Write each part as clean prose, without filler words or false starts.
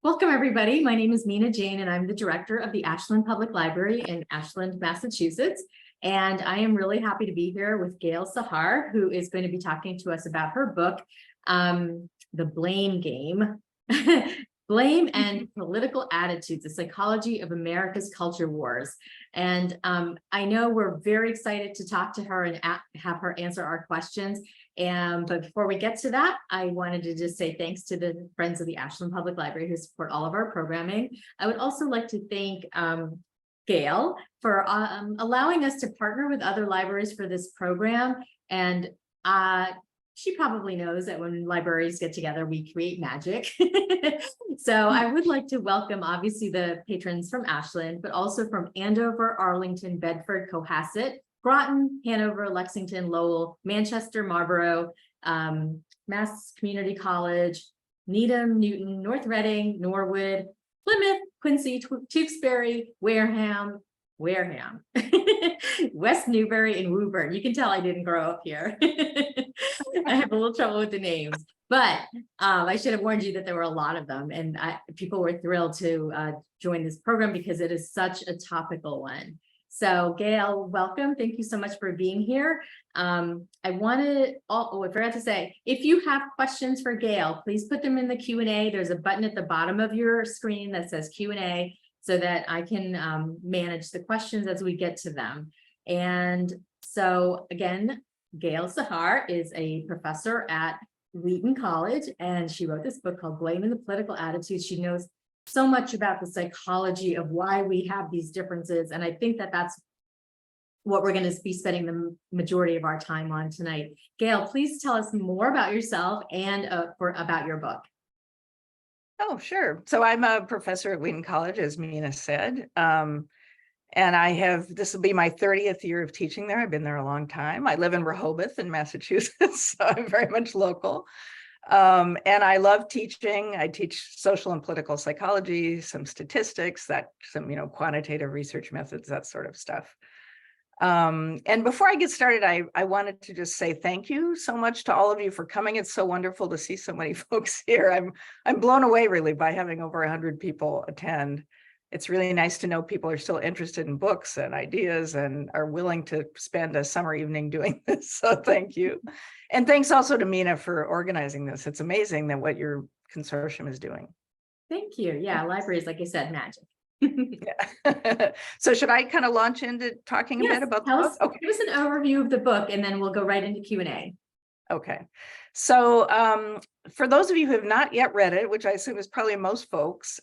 Welcome, everybody. My name is Mina Jane, and I'm the director of the Ashland Public Library in Ashland, Massachusetts. And I am really happy to be here with Gail Sahar, who is going to be talking to us about her book, The Blame Game, Blame and Political Attitudes, The Psychology of America's Culture Wars. And I know we're very excited to talk to her and have her answer our questions. But before we get to that, I wanted to just say thanks to the Friends of the Ashland Public Library who support all of our programming. I would also like to thank Gail for allowing us to partner with other libraries for this program. And she probably knows that when libraries get together, we create magic. So I would like to welcome, obviously, the patrons from Ashland, but also from Andover, Arlington, Bedford, Cohasset, Groton, Hanover, Lexington, Lowell, Manchester, Marlborough, Mass Community College, Needham, Newton, North Reading, Norwood, Plymouth, Quincy, Tewksbury, Wareham, West Newbury, and Woburn. You can tell I didn't grow up here. I have a little trouble with the names, but I should have warned you that there were a lot of them, and people were thrilled to join this program because it is such a topical one. So Gail, welcome. Thank you so much for being here. I forgot to say, if you have questions for Gail, please put them in the Q&A. There's a button at the bottom of your screen that says Q&A so that I can manage the questions as we get to them. And so again, Gail Sahar is a professor at Wheaton College, and she wrote this book called Blame and the Political Attitudes. She knows so much about the psychology of why we have these differences. And I think that that's what we're going to be spending the majority of our time on tonight. Gail, please tell us more about yourself and about your book. Oh, sure. So I'm a professor at Wheaton College, as Mina said. And this will be my 30th year of teaching there. I've been there a long time. I live in Rehoboth in Massachusetts, so I'm very much local. And I love teaching. I teach social and political psychology, some statistics, some quantitative research methods, that sort of stuff. And before I get started, I wanted to just say thank you so much to all of you for coming. It's so wonderful to see so many folks here. I'm blown away really by having over 100 people attend. It's really nice to know people are still interested in books and ideas and are willing to spend a summer evening doing this. So thank you. And thanks also to Mina for organizing this. It's amazing that what your consortium is doing. Thank you. Yeah, libraries, like I said, magic. Yeah. So should I kind of launch into talking a bit about the book? Okay. Give us an overview of the book, and then we'll go right into Q&A. Okay. So for those of you who have not yet read it, which I assume is probably most folks,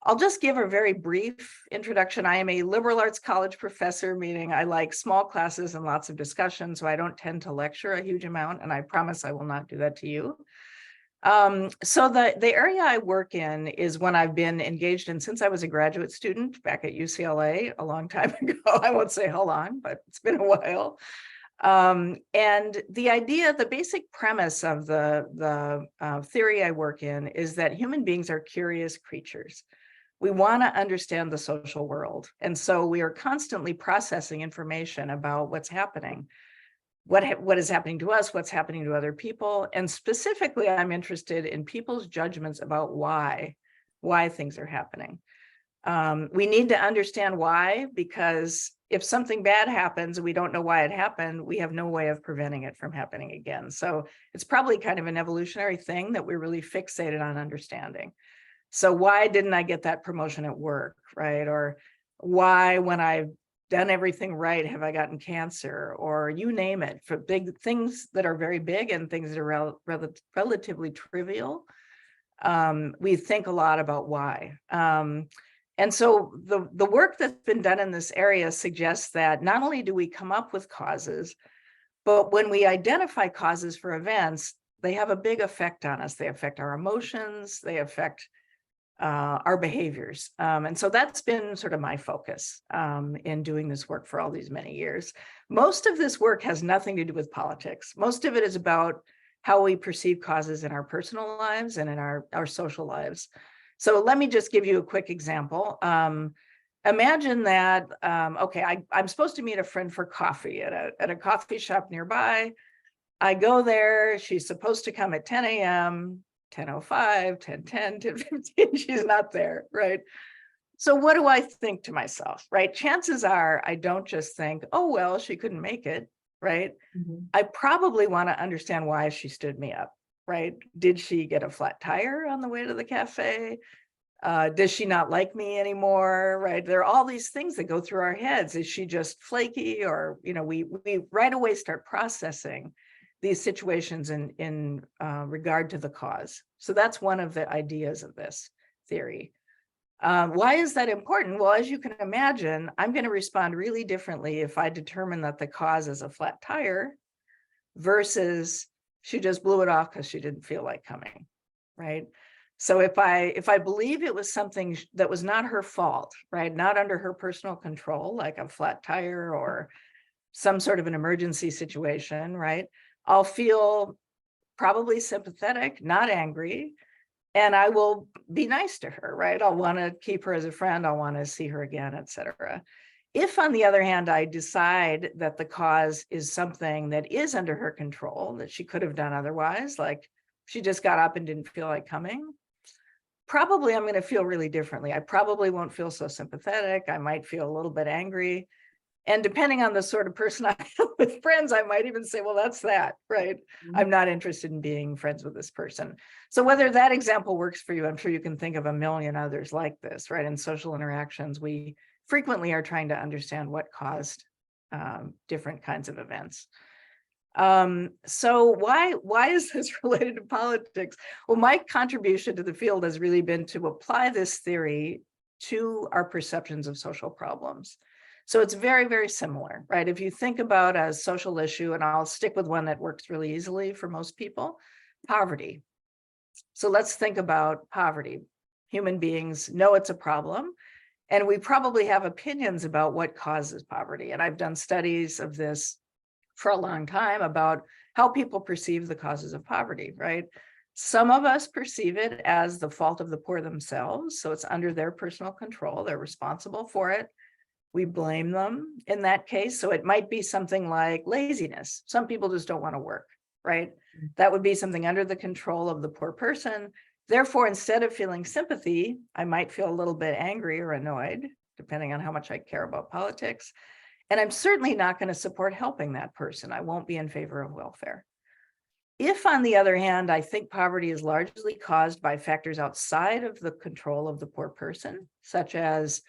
I'll just give a very brief introduction. I am a liberal arts college professor, meaning I like small classes and lots of discussion, so I don't tend to lecture a huge amount, and I promise I will not do that to you. So the area I work in is one I've been engaged in since I was a graduate student back at UCLA a long time ago. I won't say how long, but it's been a while. And the basic premise of the theory I work in is that human beings are curious creatures. We want to understand the social world. And so we are constantly processing information about what's happening, what is happening to us, what's happening to other people. And specifically, I'm interested in people's judgments about why things are happening. We need to understand why, because if something bad happens and we don't know why it happened, we have no way of preventing it from happening again. So it's probably kind of an evolutionary thing that we're really fixated on understanding. So why didn't I get that promotion at work, right? Or why, when I've done everything right, have I gotten cancer? Or you name it, for big things that are very big and things that are relatively trivial. We think a lot about why. And so the work that's been done in this area suggests that not only do we come up with causes, but when we identify causes for events, they have a big effect on us. They affect our emotions, they affect our behaviors. And so that's been sort of my focus in doing this work for all these many years. Most of this work has nothing to do with politics. Most of it is about how we perceive causes in our personal lives and in our social lives. So let me just give you a quick example. Imagine that, I'm supposed to meet a friend for coffee at a coffee shop nearby. I go there, she's supposed to come at 10 a.m. 10:05, 10:10, 10:15, she's not there, right? So what do I think to myself, right? Chances are I don't just think, oh, well, she couldn't make it, right? Mhm. I probably want to understand why she stood me up, right? Did she get a flat tire on the way to the cafe? Does she not like me anymore, right? There are all these things that go through our heads. Is she just flaky? Or, we right away start processing these situations in regard to the cause. So that's one of the ideas of this theory. Why is that important? Well, as you can imagine, I'm going to respond really differently if I determine that the cause is a flat tire versus she just blew it off because she didn't feel like coming, right? So if I believe it was something that was not her fault, right, not under her personal control, like a flat tire or some sort of an emergency situation, right, I'll feel probably sympathetic, not angry, and I will be nice to her, right? I'll want to keep her as a friend. I'll want to see her again, etc. If, on the other hand, I decide that the cause is something that is under her control, that she could have done otherwise, like she just got up and didn't feel like coming, probably I'm going to feel really differently. I probably won't feel so sympathetic. I might feel a little bit angry. And depending on the sort of person I am with friends, I might even say, well, that's that, right? I'm not interested in being friends with this person. So whether that example works for you, I'm sure you can think of a million others like this, right? In social interactions, we frequently are trying to understand what caused different kinds of events. So why is this related to politics? Well, my contribution to the field has really been to apply this theory to our perceptions of social problems. So it's very, very similar, right? If you think about a social issue, and I'll stick with one that works really easily for most people, poverty. So let's think about poverty. Human beings know it's a problem, and we probably have opinions about what causes poverty. And I've done studies of this for a long time about how people perceive the causes of poverty, right? Some of us perceive it as the fault of the poor themselves. So it's under their personal control. They're responsible for it. We blame them in that case. So it might be something like laziness. Some people just don't want to work, right? That would be something under the control of the poor person. Therefore, instead of feeling sympathy, I might feel a little bit angry or annoyed, depending on how much I care about politics. And I'm certainly not going to support helping that person. I won't be in favor of welfare. If, on the other hand, I think poverty is largely caused by factors outside of the control of the poor person, such as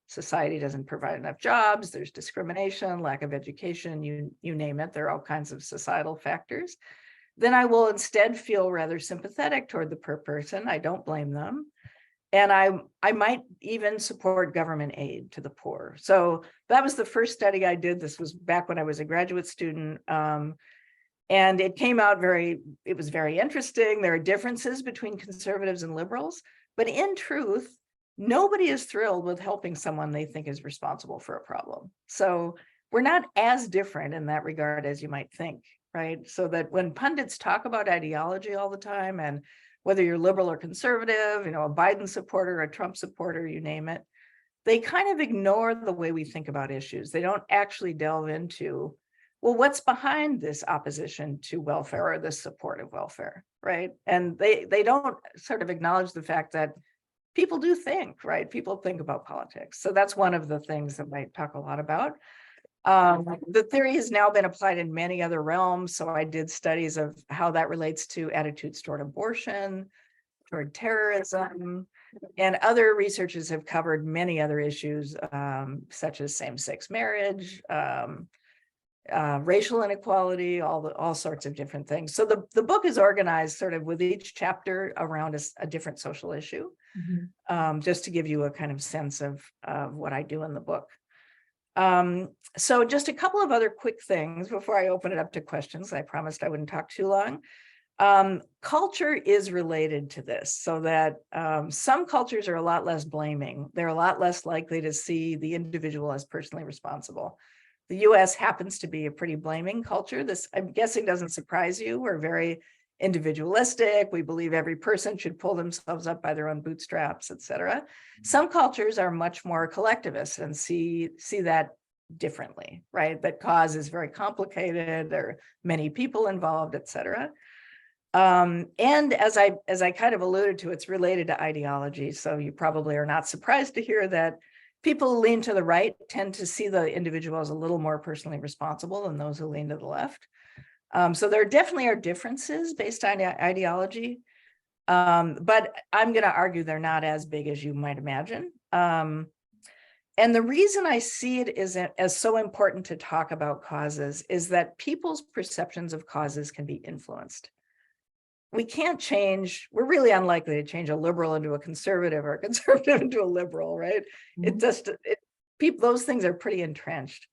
society doesn't provide enough jobs, there's discrimination, lack of education, you name it, there are all kinds of societal factors, then I will instead feel rather sympathetic toward the poor person. I don't blame them. And I might even support government aid to the poor. So that was the first study I did. This was back when I was a graduate student. And it came out it was very interesting. There are differences between conservatives and liberals, but in truth, nobody is thrilled with helping someone they think is responsible for a problem. So we're not as different in that regard as you might think, right? So that when pundits talk about ideology all the time, and whether you're liberal or conservative, a Biden supporter, a Trump supporter, you name it, they kind of ignore the way we think about issues. They don't actually delve into, well, what's behind this opposition to welfare or this support of welfare, right? And they don't sort of acknowledge the fact that people do think, right? People think about politics. So that's one of the things that I talk a lot about. The theory has now been applied in many other realms. So I did studies of how that relates to attitudes toward abortion, toward terrorism, and other researchers have covered many other issues, such as same-sex marriage, racial inequality, all sorts of different things. So the book is organized sort of with each chapter around a different social issue, just to give you a kind of sense of what I do in the book. So just a couple of other quick things before I open it up to questions. I promised I wouldn't talk too long. Culture is related to this, so that some cultures are a lot less blaming. They're a lot less likely to see the individual as personally responsible. The US happens to be a pretty blaming culture. This, I'm guessing, doesn't surprise you. We're very individualistic. We believe every person should pull themselves up by their own bootstraps, et cetera. Some cultures are much more collectivist and see that differently, right? That cause is very complicated. There are many people involved, et cetera. And as I kind of alluded to, it's related to ideology. So you probably are not surprised to hear that people who lean to the right tend to see the individual as a little more personally responsible than those who lean to the left. So there definitely are differences based on ideology. But I'm going to argue they're not as big as you might imagine. And the reason I see it as so important to talk about causes is that people's perceptions of causes can be influenced. We can't change, we're really unlikely to change a liberal into a conservative or a conservative into a liberal, right? Those things are pretty entrenched.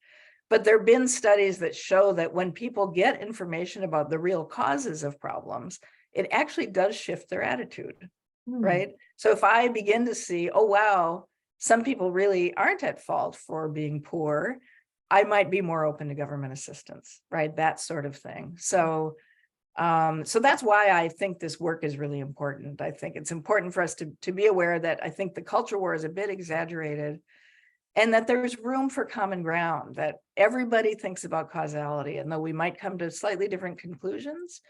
But there have been studies that show that when people get information about the real causes of problems, it actually does shift their attitude, right? So if I begin to see, oh, wow, some people really aren't at fault for being poor, I might be more open to government assistance, right? That sort of thing. So that's why I think this work is really important. I think it's important for us to be aware that I think the culture war is a bit exaggerated, and that there's room for common ground, that everybody thinks about causality. And though we might come to slightly different conclusions,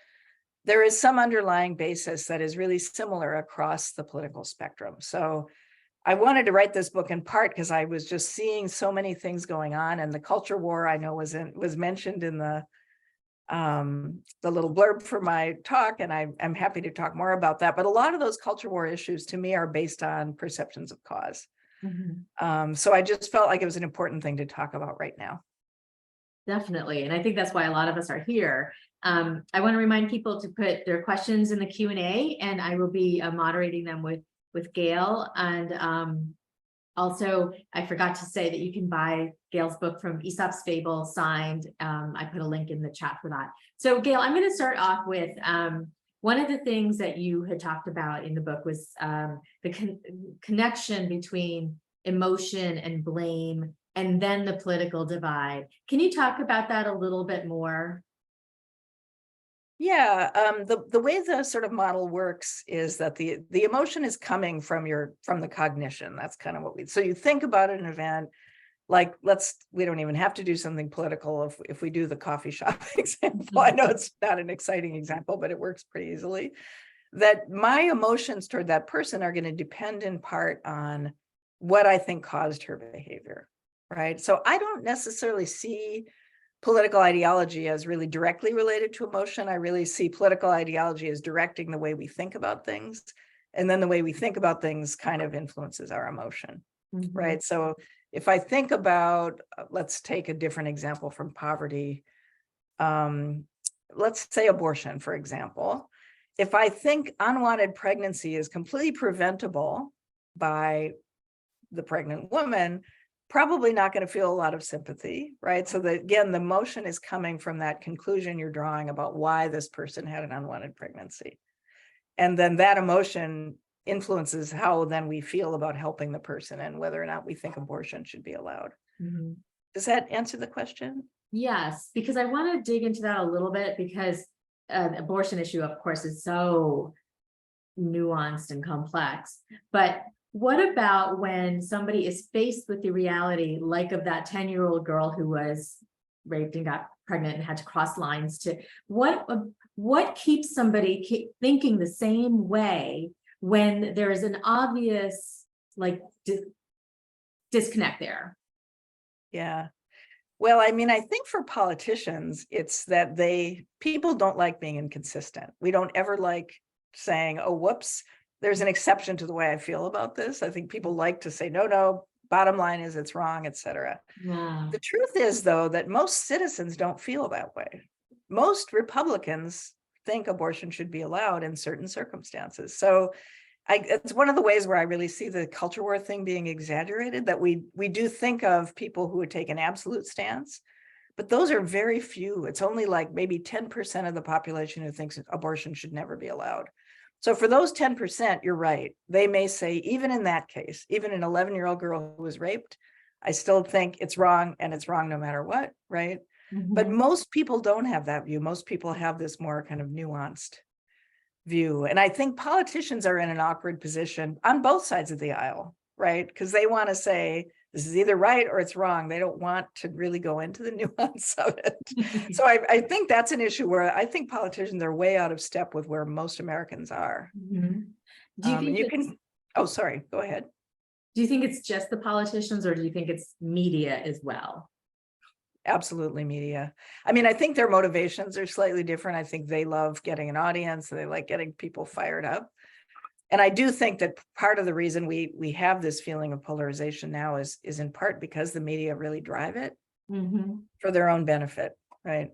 there is some underlying basis that is really similar across the political spectrum. So I wanted to write this book in part because I was just seeing so many things going on, and the culture war I know was mentioned in the little blurb for my talk, and I'm happy to talk more about that. But a lot of those culture war issues to me are based on perceptions of cause. So I just felt like it was an important thing to talk about right now. Definitely. And I think that's why a lot of us are here. I want to remind people to put their questions in the Q&A, and I will be moderating them with Gail. And also, I forgot to say that you can buy Gail's book From Aesop's Fable signed. I put a link in the chat for that. So Gail, I'm going to start off with one of the things that you had talked about in the book was the connection between emotion and blame, and then the political divide. Can you talk about that a little bit more? Yeah, the way the sort of model works is that the emotion is coming from the cognition. That's kind of what so you think about an event, like we don't even have to do something political if we do the coffee shop example. I know it's not an exciting example, but it works pretty easily. That my emotions toward that person are going to depend in part on what I think caused her behavior, right? So I don't necessarily see political ideology as really directly related to emotion. I really see political ideology as directing the way we think about things. And then the way we think about things kind of influences our emotion, right? So if I think about, let's take a different example from poverty. Let's say abortion, for example. If I think unwanted pregnancy is completely preventable by the pregnant woman, probably not going to feel a lot of sympathy, right? So that, again, the emotion is coming from that conclusion you're drawing about why this person had an unwanted pregnancy. And then that emotion influences how then we feel about helping the person and whether or not we think abortion should be allowed. Does that answer the question? Yes, because I want to dig into that a little bit, because the abortion issue, of course, is so nuanced and complex. But what about when somebody is faced with the reality, like of that 10-year-old girl who was raped and got pregnant and had to cross lines to what keeps somebody thinking the same way when there is an obvious disconnect there? Yeah. Well, I mean, I think for politicians, it's that people don't like being inconsistent. We don't ever like saying, oh, whoops, there's an exception to the way I feel about this. I think people like to say, no, bottom line is it's wrong, et cetera. Wow. The truth is, though, that most citizens don't feel that way. Most Republicans think abortion should be allowed in certain circumstances. So it's one of the ways where I really see the culture war thing being exaggerated, that we do think of people who would take an absolute stance, but those are very few. It's only like maybe 10% of the population who thinks abortion should never be allowed. So for those 10%, you're right. They may say, even in that case, even an 11-year-old girl who was raped, I still think it's wrong, and it's wrong no matter what, right? But most people don't have that view. Most people have this more kind of nuanced view. And I think politicians are in an awkward position on both sides of the aisle, right? Because they want to say, this is either right or it's wrong. They don't want to really go into the nuance of it. So I think that's an issue where I think politicians are way out of step with where most Americans are. Mhm. Do you think You it's, can, oh, sorry, go ahead. do you think it's just the politicians, or do you think it's media as well? Absolutely media. I mean, I think their motivations are slightly different. I think they love getting an audience. They like getting people fired up. And I do think that part of the reason we have this feeling of polarization now is in part because the media really drive it Mhm. for their own benefit, right?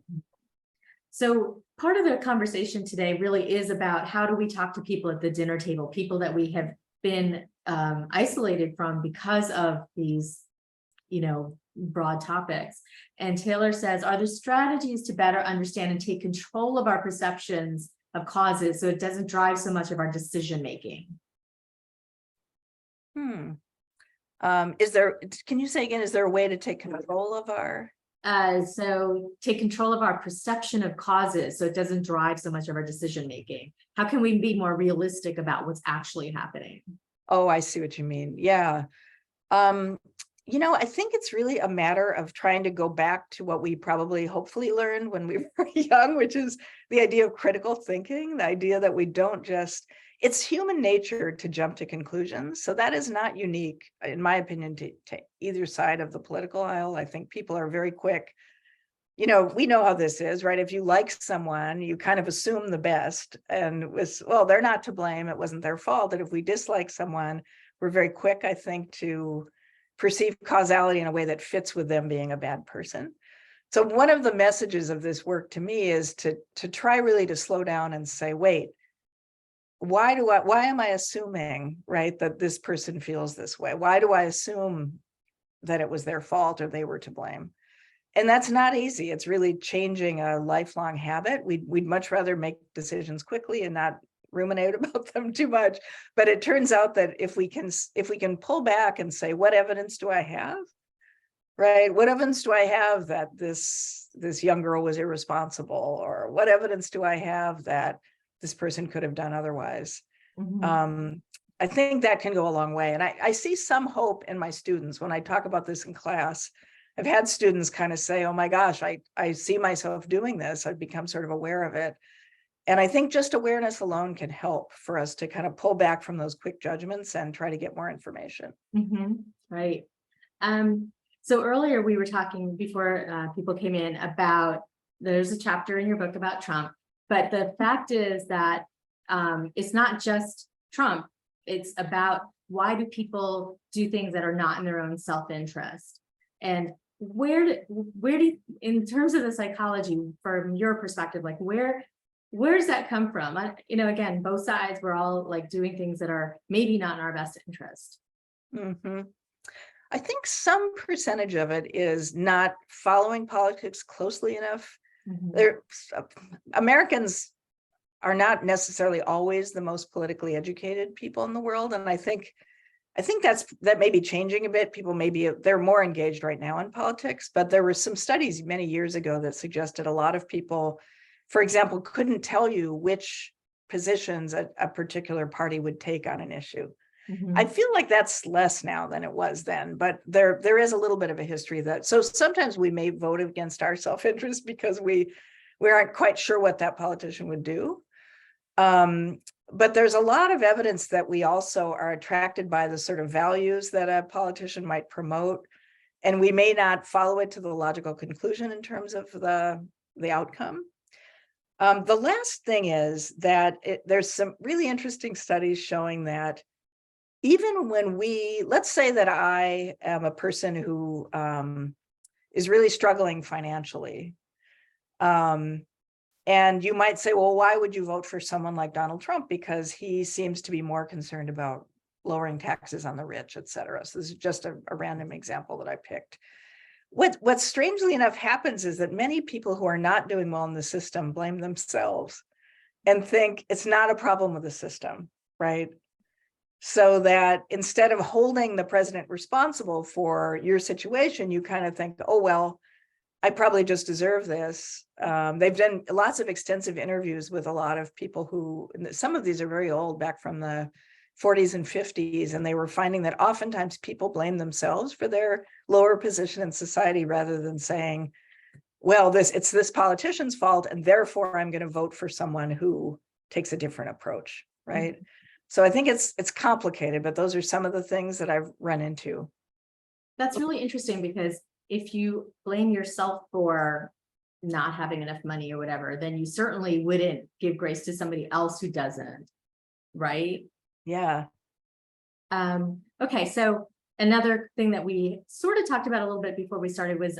So part of the conversation today really is about how do we talk to people at the dinner table, people that we have been isolated from because of these, broad topics. And Taylor says, are there strategies to better understand and take control of our perceptions of causes so it doesn't drive so much of our decision making? Can you say again, is there a way to take control of our? So take control of our perception of causes so it doesn't drive so much of our decision making. How can we be more realistic about what's actually happening? Oh, I see what you mean. Yeah. I think it's really a matter of trying to go back to what we probably hopefully learned when we were young, which is the idea of critical thinking, the idea that we don't just, it's human nature to jump to conclusions. So that is not unique, in my opinion, to either side of the political aisle. I think people are very quick. We know how this is, right? If you like someone, you kind of assume the best and they're not to blame. It wasn't their fault. And if we dislike someone, we're very quick, I think, to perceive causality in a way that fits with them being a bad person. So one of the messages of this work to me is to try really to slow down and say, wait, why am I assuming, right, that this person feels this way? Why do I assume that it was their fault or they were to blame? And that's not easy. It's really changing a lifelong habit. We'd much rather make decisions quickly and not ruminate about them too much. But it turns out that if we can pull back and say, what evidence do I have? Right? What evidence do I have that this young girl was irresponsible? Or what evidence do I have that this person could have done otherwise? Mhm. I think that can go a long way. And I see some hope in my students when I talk about this in class. I've had students kind of say, oh my gosh, I see myself doing this. I've become sort of aware of it. And I think just awareness alone can help for us to kind of pull back from those quick judgments and try to get more information. Mhm. Right. So earlier we were talking before people came in about, there's a chapter in your book about Trump, but the fact is that it's not just Trump. It's about why do people do things that are not in their own self-interest, and where do you, in terms of the psychology, from your perspective, like where does that come from? Again, both sides, we're all like doing things that are maybe not in our best interest. Mm-hmm. I think some percentage of it is not following politics closely enough. Mhm. Americans are not necessarily always the most politically educated people in the world. And I think that may be changing a bit. People they're more engaged right now in politics, but there were some studies many years ago that suggested a lot of people, for example, couldn't tell you which positions a particular party would take on an issue. I Mhm. feel like that's less now than it was then, but there is a little bit of a history that, so sometimes we may vote against our self-interest because we aren't quite sure what that politician would do. But there's a lot of evidence that we also are attracted by the sort of values that a politician might promote, and we may not follow it to the logical conclusion in terms of the outcome. The last thing is that there's some really interesting studies showing that even when let's say that I am a person who is really struggling financially, and you might say, well, why would you vote for someone like Donald Trump? Because he seems to be more concerned about lowering taxes on the rich, et cetera. So this is just a random example that I picked. What strangely enough happens is that many people who are not doing well in the system blame themselves and think it's not a problem with the system, right? So that instead of holding the president responsible for your situation, you kind of think, oh, well, I probably just deserve this. They've done lots of extensive interviews with a lot of people who, some of these are very old, back from the 40s and 50s, and they were finding that oftentimes people blame themselves for their lower position in society rather than saying, well, it's this politician's fault, and therefore I'm going to vote for someone who takes a different approach, right? Mhm. So I think it's complicated, but those are some of the things that I've run into. That's really interesting because if you blame yourself for not having enough money or whatever, then you certainly wouldn't give grace to somebody else who doesn't, right? Yeah. Okay, so another thing that we sort of talked about a little bit before we started was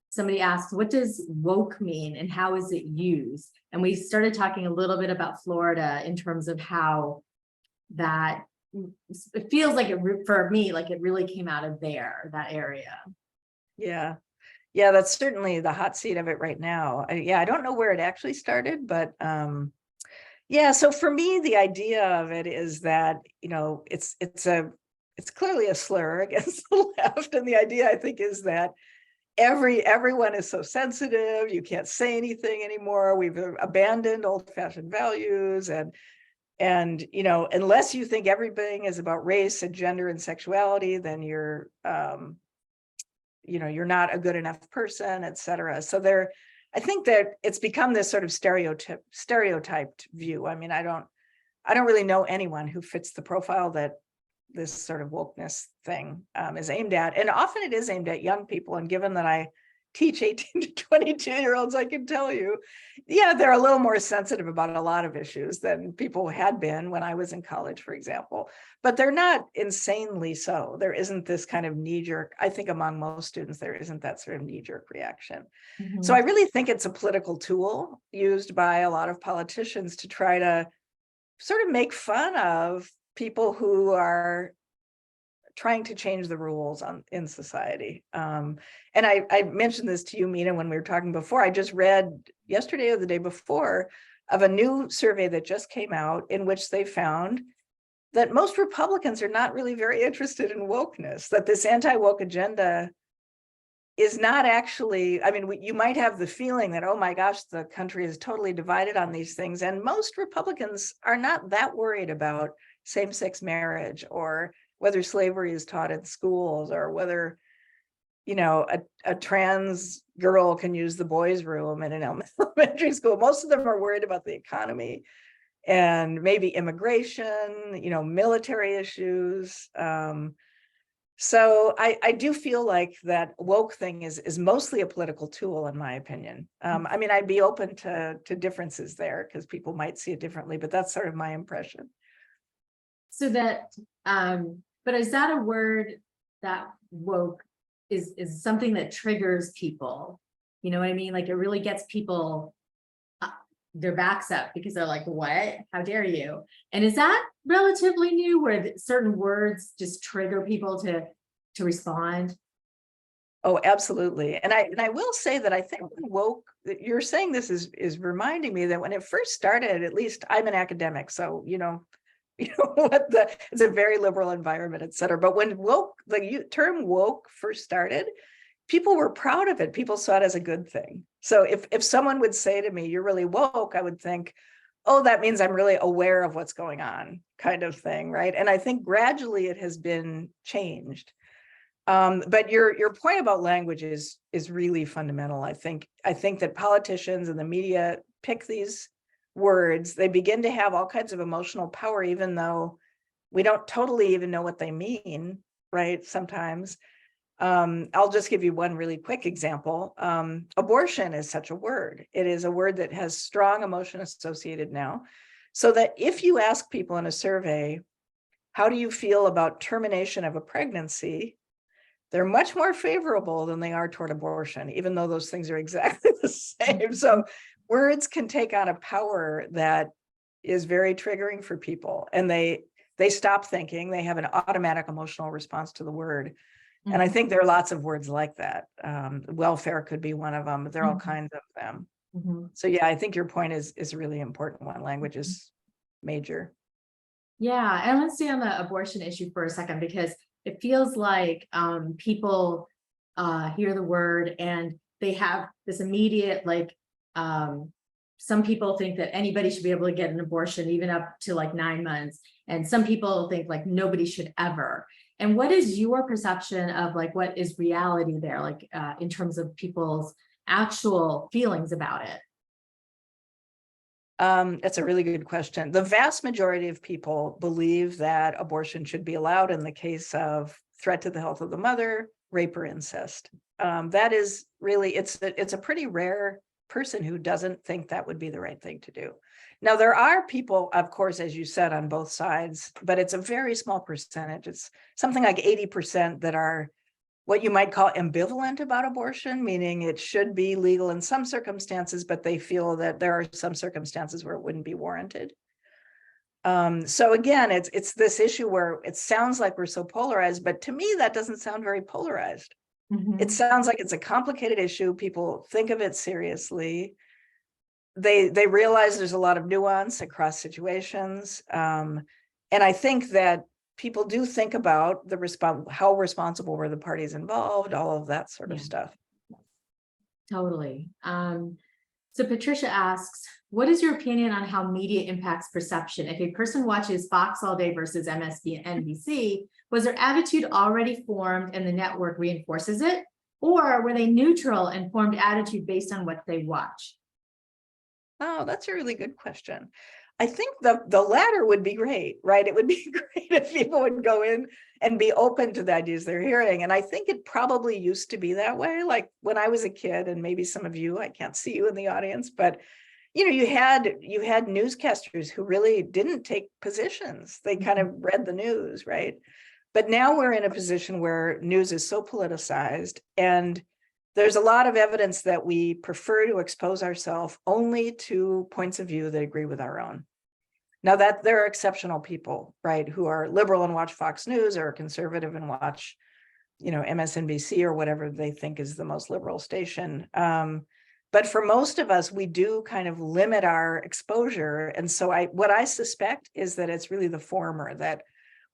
somebody asked, what does woke mean and how is it used? And we started talking a little bit about Florida in terms of how that it feels like for me, like it really came out of that area. Yeah. Yeah, that's certainly the hot seat of it right now. I don't know where it actually started, but yeah, so for me, the idea of it is that, it's clearly a slur against the left. And the idea, I think, is that everyone is so sensitive, you can't say anything anymore. We've abandoned old-fashioned values, and unless you think everything is about race and gender and sexuality, then you're not a good enough person, et cetera. So I think that it's become this sort of stereotyped view. I mean, I don't really know anyone who fits the profile that this sort of wokeness thing is aimed at. And often it is aimed at young people. And given that I teach 18 to 22-year-olds, I can tell you, yeah, they're a little more sensitive about a lot of issues than people had been when I was in college, for example. But they're not insanely so. There isn't this kind of knee-jerk, I think among most students, there isn't that sort of knee-jerk reaction. So I really think it's a political tool used by a lot of politicians to try to sort of make fun of people who are trying to change the rules in society. And I mentioned this to you, Mina, when we were talking before. I just read yesterday or the day before of a new survey that just came out in which they found that most Republicans are not really very interested in wokeness, that this anti-woke agenda is not actually, I mean, you might have the feeling that, oh my gosh, the country is totally divided on these things. And most Republicans are not that worried about same-sex marriage, or whether slavery is taught in schools, or whether, a trans girl can use the boys' room in an elementary school. Most of them are worried about the economy and maybe immigration, military issues. So I do feel like that woke thing is mostly a political tool, in my opinion. I mean, I'd be open to differences there because people might see it differently, but that's sort of my impression. So that, but is that a word that woke is something that triggers people? You know what I mean? Like it really gets people their backs up because they're like, what? How dare you? And is that relatively new where certain words just trigger people to respond? Oh, absolutely. And I will say that I think when woke, you're saying this is reminding me that when it first started, at least I'm an academic, so it's a very liberal environment, et cetera. But when woke, the term woke first started, people were proud of it. People saw it as a good thing. So if someone would say to me, you're really woke, I would think, oh, that means I'm really aware of what's going on, kind of thing, right? And I think gradually it has been changed. But your point about language is really fundamental. I think that politicians and the media pick these words, they begin to have all kinds of emotional power, even though we don't totally even know what they mean, right? Sometimes. I'll just give you one really quick example. Abortion is such a word. It is a word that has strong emotion associated now. So that if you ask people in a survey, how do you feel about termination of a pregnancy? They're much more favorable than they are toward abortion, even though those things are exactly the same. So words can take on a power that is very triggering for people, and they stop thinking. They have an automatic emotional response to the word. And I think there are lots of words like that. Welfare could be one of them, but there are all kinds of them. So yeah, I think your point is a really important one. Language is major. Yeah, and let's stay on the abortion issue for a second, because it feels like people hear the word and they have this immediate some people think that anybody should be able to get an abortion, even up to like 9 months. And some people think like nobody should ever. And what is your perception of like what is reality there, like in terms of people's actual feelings about it? That's a really good question. The vast majority of people believe that abortion should be allowed in the case of threat to the health of the mother, rape, or incest. That is really, it's a pretty rare person who doesn't think that would be the right thing to do. Now, there are people, of course, as you said, on both sides, but it's a very small percentage. It's something like 80% that are what you might call ambivalent about abortion, meaning it should be legal in some circumstances, but they feel that there are some circumstances where it wouldn't be warranted. So again, it's this issue where it sounds like we're so polarized, but to me, that doesn't sound very polarized. It sounds like it's a complicated issue. People think of it seriously. They realize there's a lot of nuance across situations. And I think that people do think about the how responsible were the parties involved, all of that sort of stuff. Totally. So Patricia asks, what is your opinion on how media impacts perception? If a person watches Fox all day versus MSNBC, was their attitude already formed and the network reinforces it? Or were they neutral and formed attitude based on what they watch? Oh, that's a really good question. I think the latter would be great, right? It would be great if people would go in and be open to the ideas they're hearing. And I think it probably used to be that way. Like when I was a kid, and maybe some of you, I can't see you in the audience, but you had newscasters who really didn't take positions. They kind of read the news, right? But now we're in a position where news is so politicized, and there's a lot of evidence that we prefer to expose ourselves only to points of view that agree with our own. Now that there are exceptional people, right, who are liberal and watch Fox News, or conservative and watch, MSNBC or whatever they think is the most liberal station. But for most of us, we do kind of limit our exposure. And so what I suspect is that it's really the former, that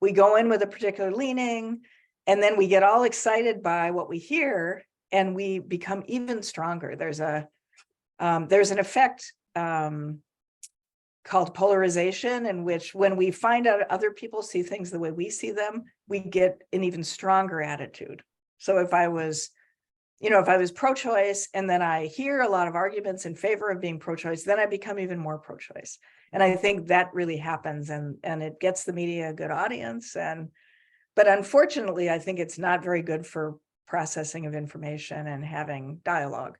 we go in with a particular leaning, and then we get all excited by what we hear, and we become even stronger. There's an effect called polarization, in which when we find out other people see things the way we see them, we get an even stronger attitude. So if I was pro-choice, and then I hear a lot of arguments in favor of being pro-choice, then I become even more pro-choice. And I think that really happens, and it gets the media a good audience. But unfortunately, I think it's not very good for processing of information and having dialogue.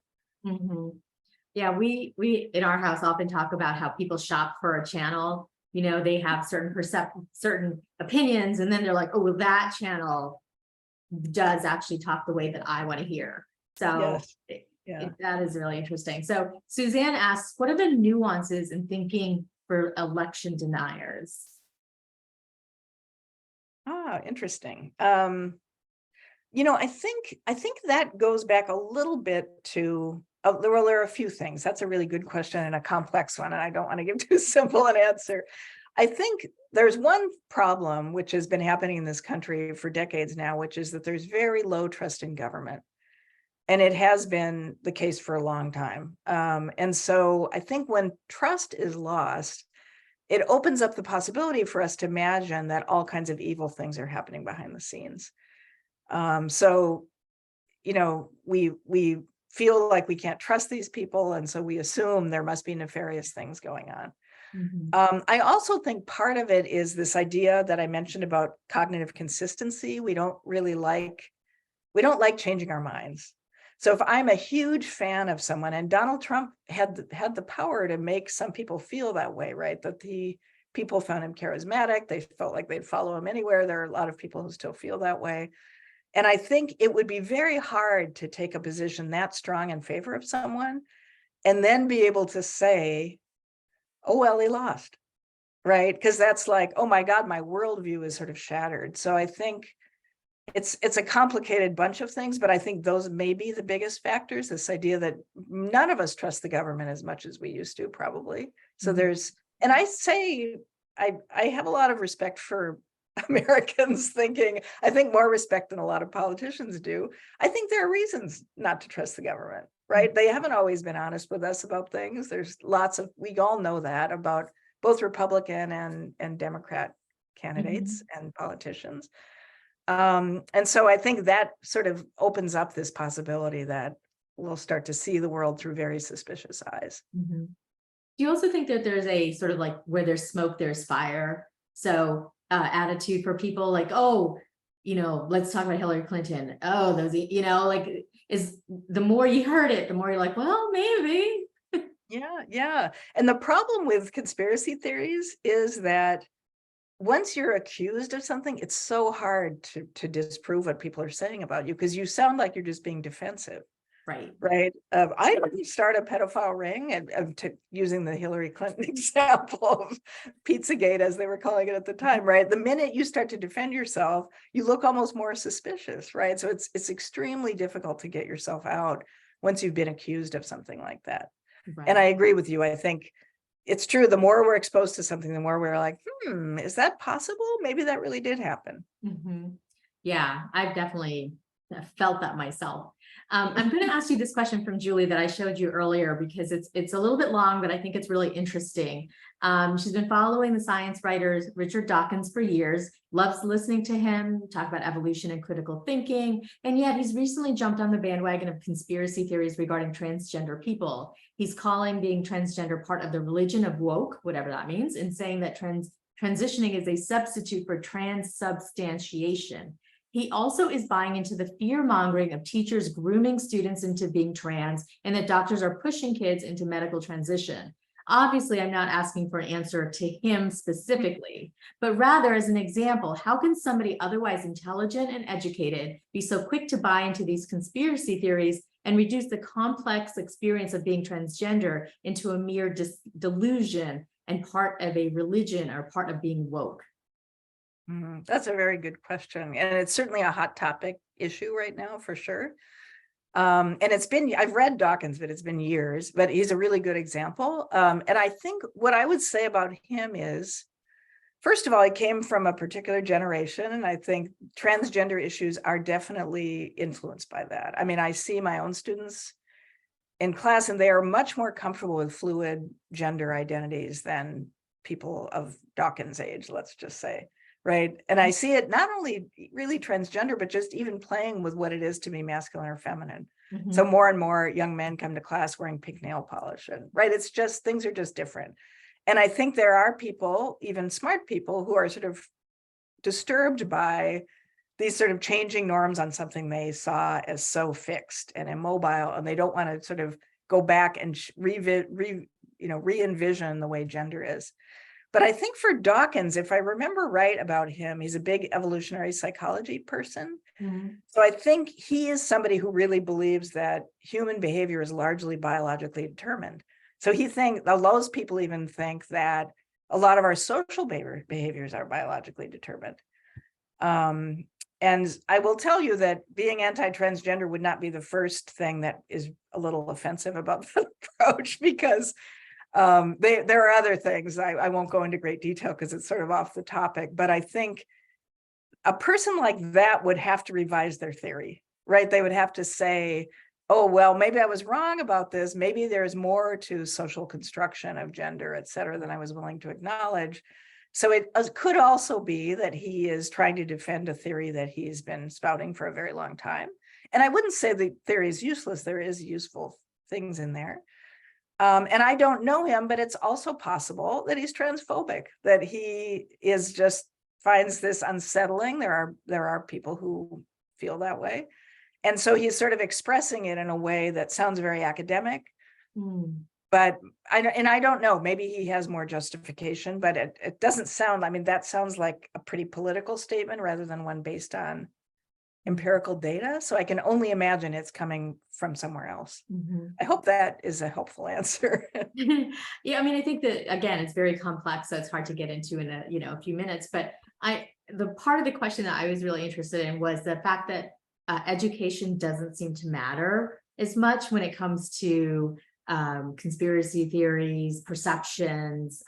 Yeah, we in our house often talk about how people shop for a channel. They have certain opinions, and then they're like, oh, well, that channel does actually talk the way that I want to hear. So yes. That is really interesting. So Suzanne asks, what are the nuances in thinking for election deniers? Interesting. I think that goes back a little bit to, there are a few things. That's a really good question and a complex one, and I don't want to give too simple an answer. I think there's one problem which has been happening in this country for decades now, which is that there's very low trust in government. And it has been the case for a long time. And so I think when trust is lost, it opens up the possibility for us to imagine that all kinds of evil things are happening behind the scenes. We feel like we can't trust these people, and so we assume there must be nefarious things going on. I also think part of it is this idea that I mentioned about cognitive consistency. We don't like changing our minds. So if I'm a huge fan of someone, and Donald Trump had the power to make some people feel that way, right? That the people found him charismatic. They felt like they'd follow him anywhere. There are a lot of people who still feel that way. And I think it would be very hard to take a position that strong in favor of someone and then be able to say, oh, well, he lost, right? Because that's like, oh my God, my worldview is sort of shattered. So I think it's a complicated bunch of things, but I think those may be the biggest factors, this idea that none of us trust the government as much as we used to, probably. So and I say, I have a lot of respect for Americans thinking, I think more respect than a lot of politicians do. I think there are reasons not to trust the government. right? They haven't always been honest with us about things. There's lots of, we all know that about both Republican and Democrat candidates and politicians. And so I think that sort of opens up this possibility that we'll start to see the world through very suspicious eyes. Do you also think that there's a sort of like where there's smoke, there's fire? So attitude for people like, oh, let's talk about Hillary Clinton. Oh, those, like is the more you heard it, the more you're like, well, maybe. Yeah. And the problem with conspiracy theories is that once you're accused of something, it's so hard to disprove what people are saying about you because you sound like you're just being defensive. Right. I didn't start a pedophile ring, and using the Hillary Clinton example of Pizzagate, as they were calling it at the time, right? The minute you start to defend yourself, you look almost more suspicious, right? So it's extremely difficult to get yourself out once you've been accused of something like that. And I agree with you. I think it's true. The more we're exposed to something, the more we're like, is that possible? Maybe that really did happen. Yeah, I've definitely felt that myself. I'm going to ask you this question from Julie that I showed you earlier because it's a little bit long, but I think it's really interesting. She's been following the science writers Richard Dawkins for years, loves listening to him talk about evolution and critical thinking, and yet he's recently jumped on the bandwagon of conspiracy theories regarding transgender people. He's calling being transgender part of the religion of woke, whatever that means, and saying that transitioning is a substitute for transubstantiation. He also is buying into the fear-mongering of teachers grooming students into being trans and that doctors are pushing kids into medical transition. Obviously, I'm not asking for an answer to him specifically, but rather as an example, how can somebody otherwise intelligent and educated be so quick to buy into these conspiracy theories and reduce the complex experience of being transgender into a mere delusion and part of a religion or part of being woke? That's a very good question. And it's certainly a hot topic issue right now, for sure. And I've read Dawkins, but it's been years, but he's a really good example. And I think what I would say about him is, first of all, he came from a particular generation. And I think transgender issues are definitely influenced by that. I mean, I see my own students in class and they are much more comfortable with fluid gender identities than people of Dawkins' age, let's just say. Right. And I see it not only really transgender, but just even playing with what it is to be masculine or feminine. So more and more young men come to class wearing pink nail polish. And right. It's just things are just different. And I think there are people, even smart people, who are sort of disturbed by these sort of changing norms on something they saw as so fixed and immobile. And they don't want to sort of go back and re-envision the way gender is. But I think for Dawkins, if I remember right about him, he's a big evolutionary psychology person. So I think he is somebody who really believes that human behavior is largely biologically determined. So he thinks, those people even think that a lot of our social behaviors are biologically determined. And I will tell you that being anti-transgender would not be the first thing that is a little offensive about that approach, because there are other things. I won't go into great detail because it's sort of off the topic, but I think a person like that would have to revise their theory, right? They would have to say, oh, well, maybe I was wrong about this. Maybe there's more to social construction of gender, et cetera, than I was willing to acknowledge. So it could also be that he is trying to defend a theory that he's been spouting for a very long time. And I wouldn't say the theory is useless. There is useful things in there. And I don't know him, but it's also possible that he's transphobic, that he is just finds this unsettling. There are people who feel that way. And so he's sort of expressing it in a way that sounds very academic. But I don't know, maybe he has more justification, but it doesn't sound, I mean, that sounds like a pretty political statement rather than one based on empirical data. So I can only imagine it's coming from somewhere else. I hope that is a helpful answer. Yeah, I mean, I think that, again, it's very complex, so it's hard to get into in a few minutes. But the part of the question that I was really interested in was the fact that education doesn't seem to matter as much when it comes to conspiracy theories, perceptions,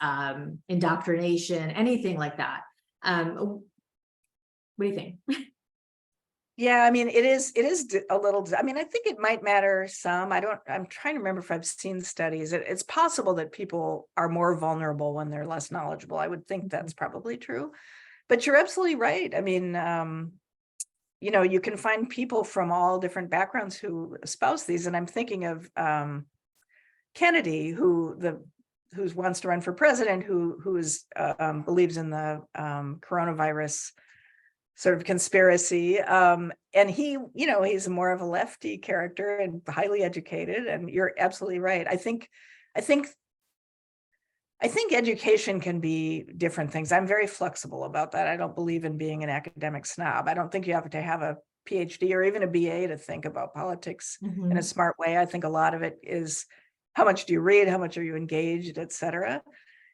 indoctrination, anything like that. What do you think? Yeah, I mean, a little, I mean, I think it might matter some. I'm trying to remember if I've seen studies. It's possible that people are more vulnerable when they're less knowledgeable. I would think that's probably true. But you're absolutely right. I mean, you can find people from all different backgrounds who espouse these. And I'm thinking of Kennedy, who wants to run for president, who believes in the coronavirus sort of conspiracy. And he's more of a lefty character and highly educated. And you're absolutely right. I think education can be different things. I'm very flexible about that. I don't believe in being an academic snob. I don't think you have to have a PhD or even a BA to think about politics in a smart way. I think a lot of it is how much do you read, how much are you engaged, et cetera.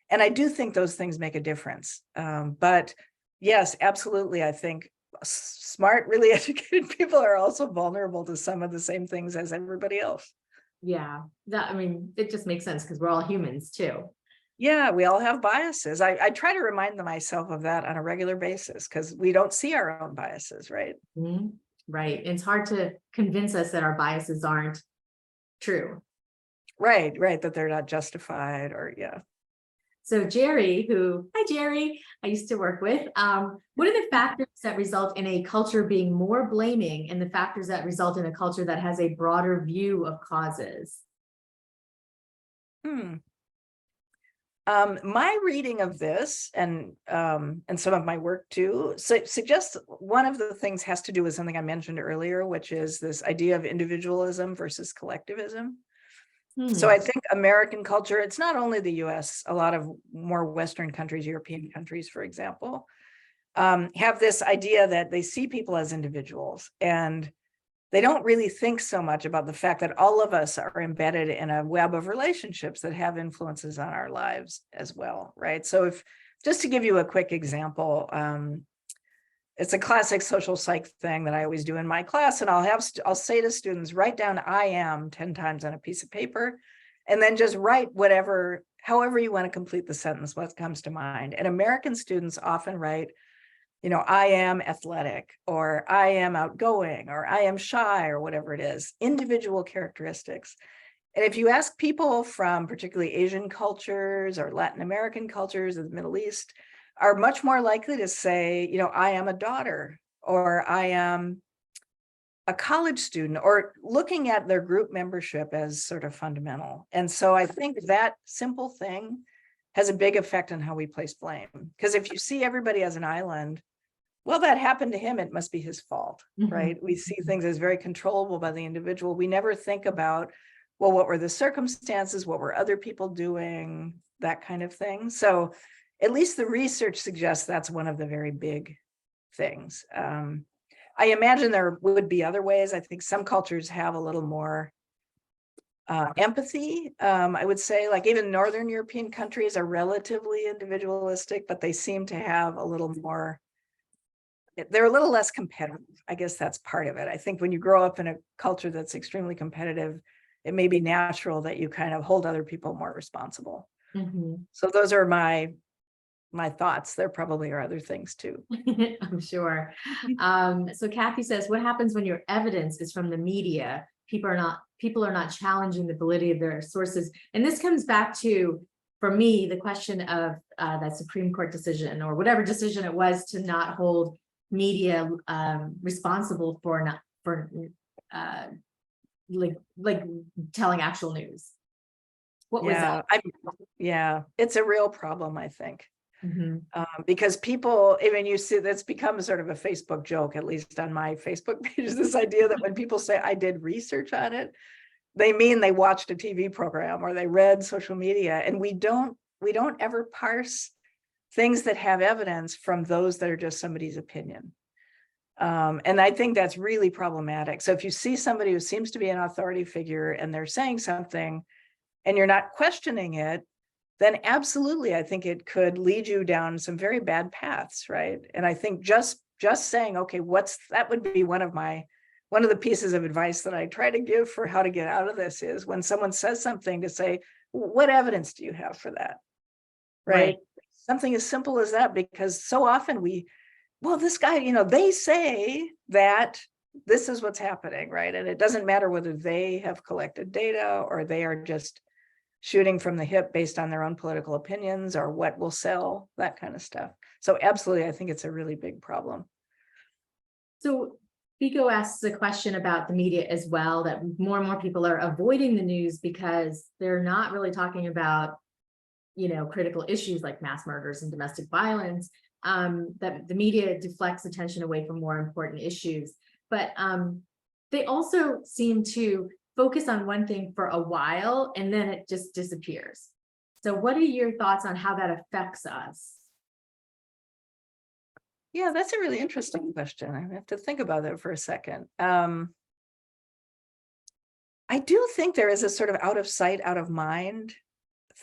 And I do think those things make a difference. But yes, absolutely. I think smart, really educated people are also vulnerable to some of the same things as everybody else. Yeah, I mean, it just makes sense because we're all humans too. Yeah, we all have biases. I try to remind myself of that on a regular basis because we don't see our own biases, right? Right. It's hard to convince us that our biases aren't true. Right, that they're not justified or yeah. So Jerry, hi Jerry, I used to work with, what are the factors that result in a culture being more blaming and the factors that result in a culture that has a broader view of causes? My reading of this and some of my work too suggests one of the things has to do with something I mentioned earlier, which is this idea of individualism versus collectivism. So I think American culture, it's not only the US, a lot of more Western countries, European countries, for example, have this idea that they see people as individuals and they don't really think so much about the fact that all of us are embedded in a web of relationships that have influences on our lives as well, right? So just to give you a quick example, it's a classic social psych thing that I always do in my class. And I'll say to students, write down I am 10 times on a piece of paper, and then just write however you want to complete the sentence, what comes to mind. And American students often write, I am athletic, or I am outgoing, or I am shy, or whatever it is, individual characteristics. And if you ask people from particularly Asian cultures or Latin American cultures or the Middle East, are much more likely to say, I am a daughter, or I am a college student, or looking at their group membership as sort of fundamental. And so I think that simple thing has a big effect on how we place blame. Because if you see everybody as an island, well, that happened to him, it must be his fault, right? We see things as very controllable by the individual. We never think about, well, what were the circumstances? What were other people doing? That kind of thing. So at least the research suggests that's one of the very big things. I imagine there would be other ways. I think some cultures have a little more empathy. I would say, like, even Northern European countries are relatively individualistic, but they seem to have a little more, they're a little less competitive. I guess that's part of it. I think when you grow up in a culture that's extremely competitive, it may be natural that you kind of hold other people more responsible. So those are my thoughts. There probably are other things too. I'm sure. So Kathy says, what happens when your evidence is from the media? People are not challenging the validity of their sources. And this comes back to, for me, the question of that Supreme Court decision or whatever decision it was to not hold media responsible for like telling actual news. What was that? Yeah, it's a real problem, I think. Because people, even you see, that's become sort of a Facebook joke, at least on my Facebook page, this idea that when people say I did research on it, they mean they watched a TV program or they read social media. And we don't ever parse things that have evidence from those that are just somebody's opinion. And I think that's really problematic. So if you see somebody who seems to be an authority figure and they're saying something and you're not questioning it, then absolutely, I think it could lead you down some very bad paths, right? And I think just saying, okay, that would be one of the pieces of advice that I try to give for how to get out of this is when someone says something to say, what evidence do you have for that? Right? Something as simple as that, because so often this guy, they say that this is what's happening, right? And it doesn't matter whether they have collected data or they are just shooting from the hip based on their own political opinions or what will sell, that kind of stuff. So absolutely, I think it's a really big problem. So Vico asks a question about the media as well, that more and more people are avoiding the news because they're not really talking about, critical issues like mass murders and domestic violence, that the media deflects attention away from more important issues. But they also seem to focus on one thing for a while and then it just disappears. So what are your thoughts on how that affects us? Yeah, that's a really interesting question. I have to think about that for a second. I do think there is a sort of out of sight, out of mind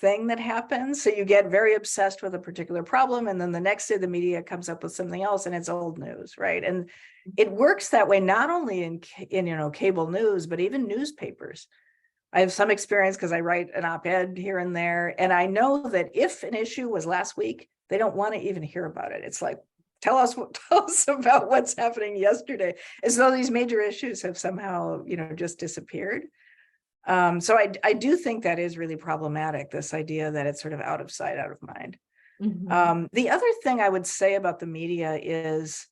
thing that happens. So you get very obsessed with a particular problem, and then the next day the media comes up with something else and it's old news, right? And it works that way not only in cable news, but even newspapers. I have some experience because I write an op-ed here and there, and I know that if an issue was last week, they don't want to even hear about it. It's like, tell us about what's happening yesterday, as though these major issues have somehow, just disappeared. So I do think that is really problematic, this idea that it's sort of out of sight, out of mind. Mhm. The other thing I would say about the media is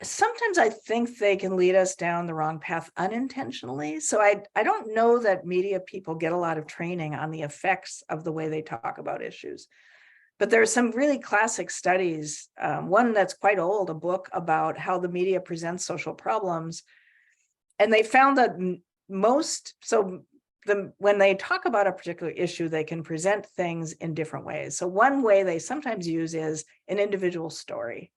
sometimes I think they can lead us down the wrong path unintentionally. So I don't know that media people get a lot of training on the effects of the way they talk about issues. But there are some really classic studies, one that's quite old, a book about how the media presents social problems. And they found that when they talk about a particular issue, they can present things in different ways. So one way they sometimes use is an individual story.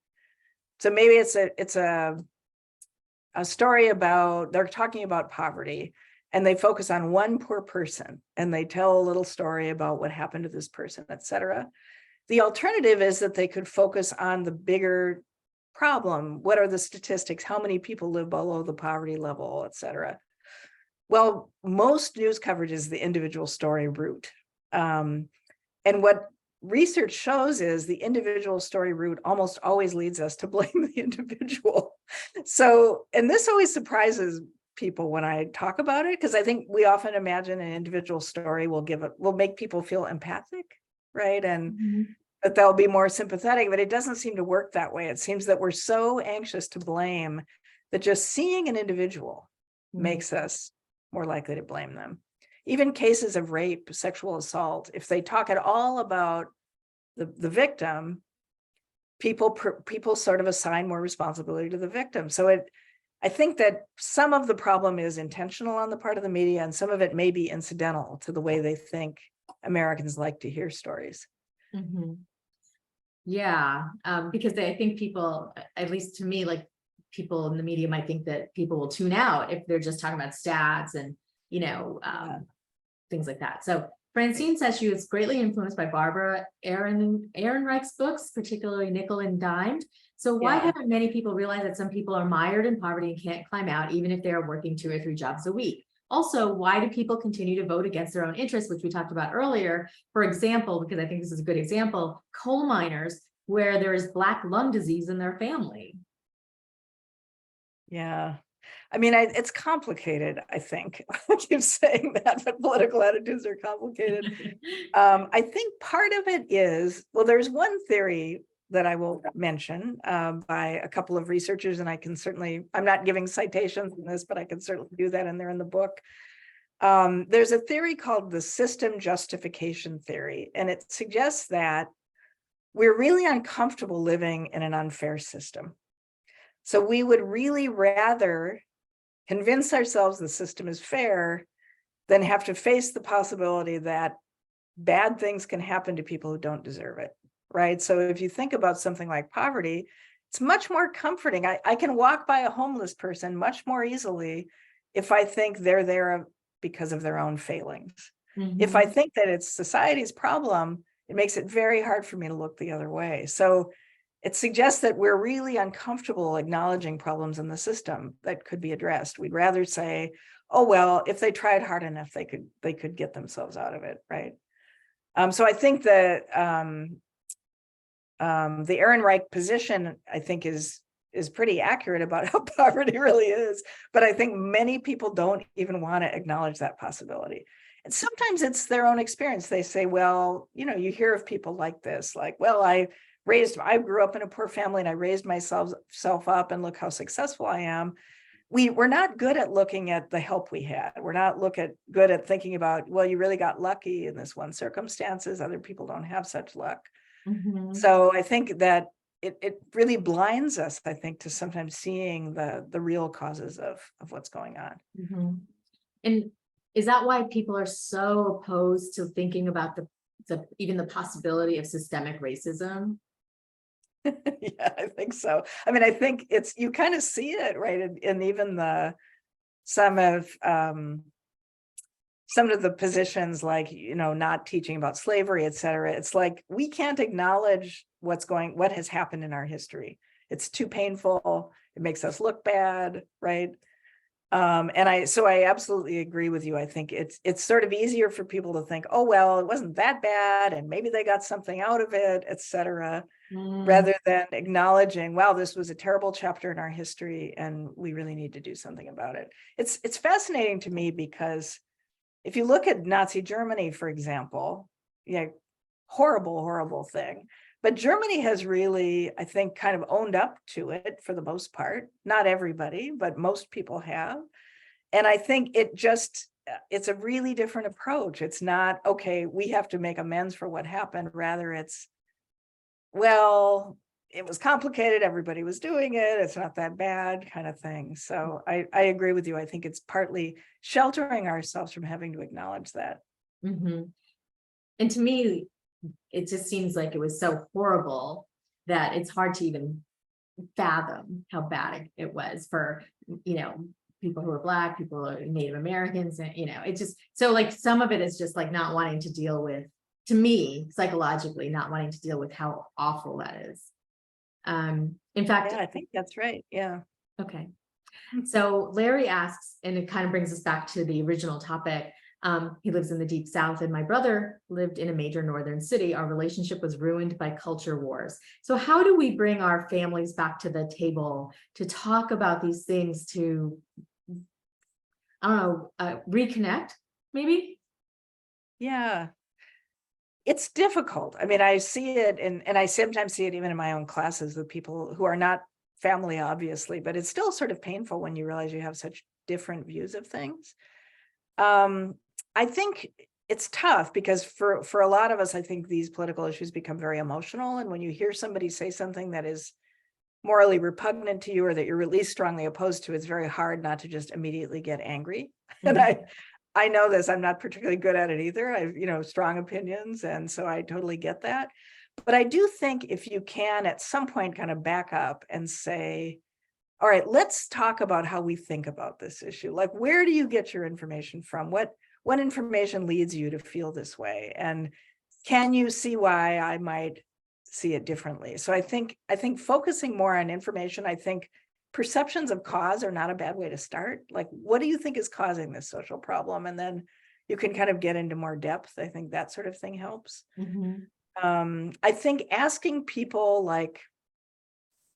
So maybe it's a story about, they're talking about poverty, and they focus on one poor person and they tell a little story about what happened to this person, et cetera. The alternative is that they could focus on the bigger problem. What are the statistics? How many people live below the poverty level, et cetera? Well, most news coverage is the individual story route. And what research shows is the individual story route almost always leads us to blame the individual. So, and this always surprises people when I talk about it, because I think we often imagine an individual story will make people feel empathic, right? And Mhm. that they'll be more sympathetic, but it doesn't seem to work that way. It seems that we're so anxious to blame that just seeing an individual makes us more likely to blame them. Even cases of rape, sexual assault, if they talk at all about the victim, people sort of assign more responsibility to the victim. So I think that some of the problem is intentional on the part of the media, and some of it may be incidental to the way they think Americans like to hear stories. Mhm. Yeah, because I think people, at least to me, like people in the media might think that people will tune out if they're just talking about stats and, things like that. So Francine says she was greatly influenced by Barbara Ehrenreich's books, particularly Nickel and Dimed. So why haven't many people realized that some people are mired in poverty and can't climb out, even if they are working 2 or 3 jobs a week? Also, why do people continue to vote against their own interests, which we talked about earlier? For example, because I think this is a good example, coal miners, where there is black lung disease in their family. Yeah. I mean, it's complicated, I think. I keep saying that, but political attitudes are complicated. I think part of it is, well, there's one theory that I will mention by a couple of researchers, and I'm not giving citations in this, but I can certainly do that, and they're in the book. There's a theory called the system justification theory, and it suggests that we're really uncomfortable living in an unfair system. So we would really rather convince ourselves the system is fair than have to face the possibility that bad things can happen to people who don't deserve it, right? So if you think about something like poverty, it's much more comforting. I can walk by a homeless person much more easily if I think they're there because of their own failings. If I think that it's society's problem, it makes it very hard for me to look the other way. So it suggests that we're really uncomfortable acknowledging problems in the system that could be addressed. We'd rather say, oh, well, if they tried hard enough, they could get themselves out of it, right? So I think that the Ehrenreich position, I think, is is pretty accurate about how poverty really is. But I think many people don't even want to acknowledge that possibility. And sometimes it's their own experience. They say, well, you hear of people like this, like, well, I grew up in a poor family and I raised myself up and look how successful I am. We're not good at looking at the help we had. We're not good at thinking about, well, you really got lucky in this one circumstances. Other people don't have such luck. Mhm. So I think that it really blinds us, I think, to sometimes seeing the real causes of what's going on. Mhm. And is that why people are so opposed to thinking about even the possibility of systemic racism? Yeah, I think so. I mean, I think you kind of see it, right? In even some of the positions, like, not teaching about slavery, et cetera. It's like, we can't acknowledge what has happened in our history. It's too painful. It makes us look bad, right? So I absolutely agree with you. I think it's sort of easier for people to think, oh, well, it wasn't that bad, and maybe they got something out of it, et cetera, rather than acknowledging, wow, this was a terrible chapter in our history, and we really need to do something about it. It's fascinating to me because if you look at Nazi Germany, for example, horrible, horrible thing. But Germany has really, I think, kind of owned up to it for the most part. Not everybody, but most people have. And I think it's a really different approach. It's not, okay, we have to make amends for what happened. Rather, it's, well, it was complicated. Everybody was doing it. It's not that bad, kind of thing. So I agree with you. I think it's partly sheltering ourselves from having to acknowledge that. Mhm. And to me, it just seems like it was so horrible that it's hard to even fathom how bad it was for, people who are Black, people who are Native Americans, and, it just, so like some of it is just like not wanting to deal with, to me, psychologically, not wanting to deal with how awful that is. In fact, Yeah, I think that's right. Yeah. okay. So Larry asks, and it kind of brings us back to the original topic. He lives in the deep South, and my brother lived in a major northern city. Our relationship was ruined by culture wars. So how do we bring our families back to the table to talk about these things, to, I don't know, reconnect, maybe? Yeah. It's difficult. I mean, I see it, and I sometimes see it even in my own classes with people who are not family, obviously, but it's still sort of painful when you realize you have such different views of things. I think it's tough because for a lot of us, I think these political issues become very emotional. And when you hear somebody say something that is morally repugnant to you, or that you're really strongly opposed to, it's very hard not to just immediately get angry. And I know this, I'm not particularly good at it either. I have, strong opinions. And so I totally get that. But I do think if you can at some point kind of back up and say, all right, let's talk about how we think about this issue. Like, where do you get your information from? What information leads you to feel this way? And can you see why I might see it differently? So I think focusing more on information, I think perceptions of cause are not a bad way to start. Like, what do you think is causing this social problem? And then you can kind of get into more depth. I think that sort of thing helps. Mhm. I think asking people, like,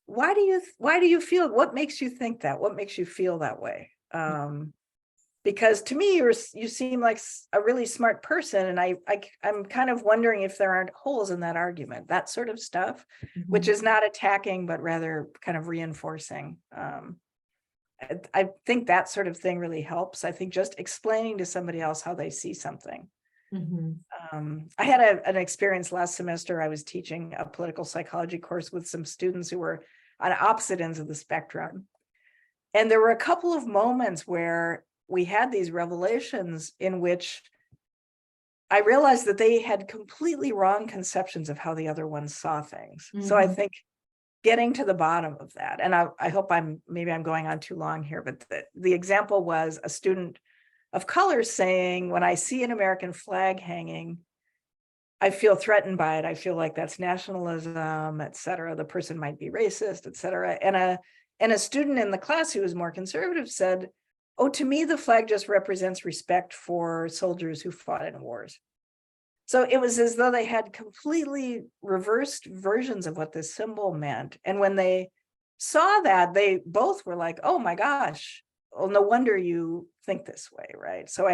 why do you feel, what makes you think that? What makes you feel that way? Because to me, you seem like a really smart person, and I'm kind of wondering if there aren't holes in that argument, that sort of stuff, which is not attacking, but rather kind of reinforcing. I think that sort of thing really helps. I think just explaining to somebody else how they see something. Mhm. I had an experience last semester. I was teaching a political psychology course with some students who were on opposite ends of the spectrum. And there were a couple of moments where we had these revelations in which I realized that they had completely wrong conceptions of how the other one saw things. So I think getting to the bottom of that, and I hope maybe I'm going on too long here, but the example was a student of color saying, when I see an American flag hanging, I feel threatened by it. I feel like that's nationalism, et cetera. The person might be racist, et cetera. And a student in the class who was more conservative said, oh, to me, the flag just represents respect for soldiers who fought in wars. So it was as though they had completely reversed versions of what this symbol meant. And when they saw that, they both were like, oh my gosh, well, no wonder you think this way, right? So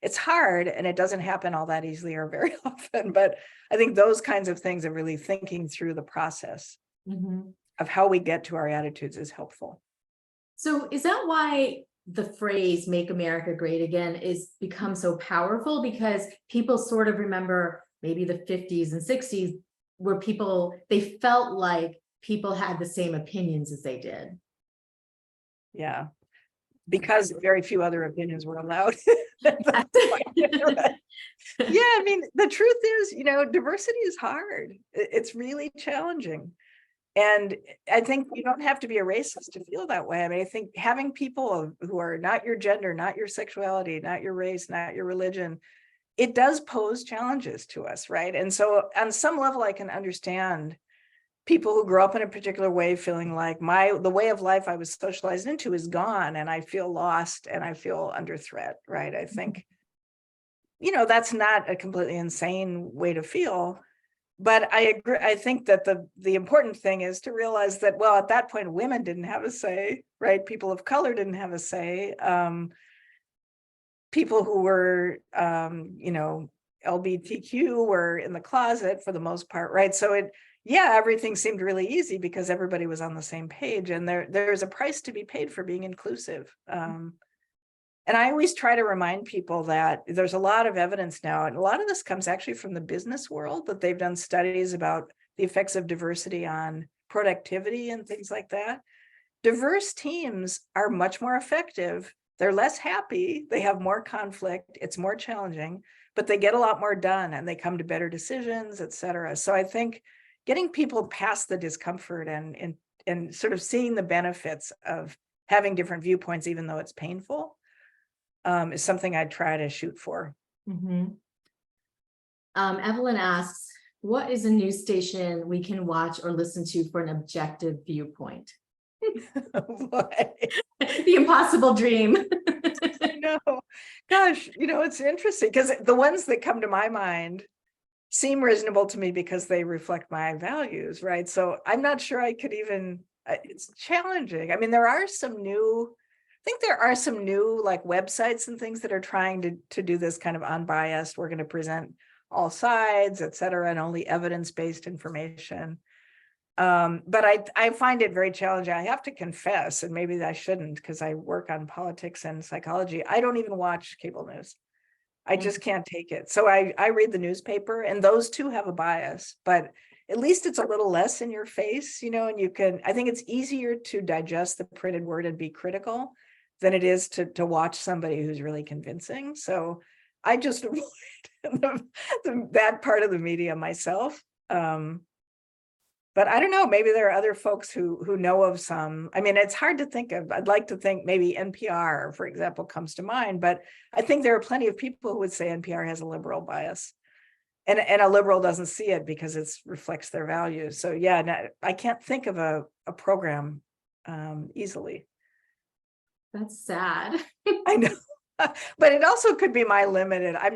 it's hard, and it doesn't happen all that easily or very often, but I think those kinds of things of really thinking through the process of how we get to our attitudes is helpful. So is that why the phrase "Make America Great Again" is become so powerful? Because people sort of remember maybe the 50s and 60s where they felt like people had the same opinions as they did. Yeah, because very few other opinions were allowed. Yeah, I mean, the truth is, diversity is hard. It's really challenging. And I think you don't have to be a racist to feel that way. I mean, I think having people who are not your gender, not your sexuality, not your race, not your religion, it does pose challenges to us, right? And so on some level, I can understand people who grew up in a particular way feeling like the way of life I was socialized into is gone, and I feel lost and I feel under threat, right? I think, that's not a completely insane way to feel. But I agree. I think that the important thing is to realize that, well, at that point, women didn't have a say, right? People of color didn't have a say. People who were, LGBTQ were in the closet for the most part, right? So everything seemed really easy because everybody was on the same page, and there's a price to be paid for being inclusive. And I always try to remind people that there's a lot of evidence now, and a lot of this comes actually from the business world, that they've done studies about the effects of diversity on productivity and things like that. Diverse teams are much more effective. They're less happy. They have more conflict. It's more challenging, but they get a lot more done, and they come to better decisions, et cetera. So I think getting people past the discomfort and sort of seeing the benefits of having different viewpoints, even though it's painful, is something I try to shoot for. Evelyn asks, what is a news station we can watch or listen to for an objective viewpoint? The impossible dream. I know. Gosh, it's interesting because the ones that come to my mind seem reasonable to me because they reflect my values, right? So I'm not sure I could even, it's challenging. I mean, there are some new like websites and things that are trying to do this kind of unbiased, we're going to present all sides, et cetera, and only evidence-based information. But I find it very challenging. I have to confess, and maybe I shouldn't because I work on politics and psychology, I don't even watch cable news. I just can't take it. So I read the newspaper, and those too have a bias, but at least it's a little less in your face, and I think it's easier to digest the printed word and be critical than it is to watch somebody who's really convincing. So I just avoid that part of the media myself. But I don't know, maybe there are other folks who know of some. I mean, it's hard to think of. I'd like to think maybe NPR, for example, comes to mind, but I think there are plenty of people who would say NPR has a liberal bias. And a liberal doesn't see it because it reflects their values. So I can't think of a program easily. That's sad. I know, but it also could be my limited. I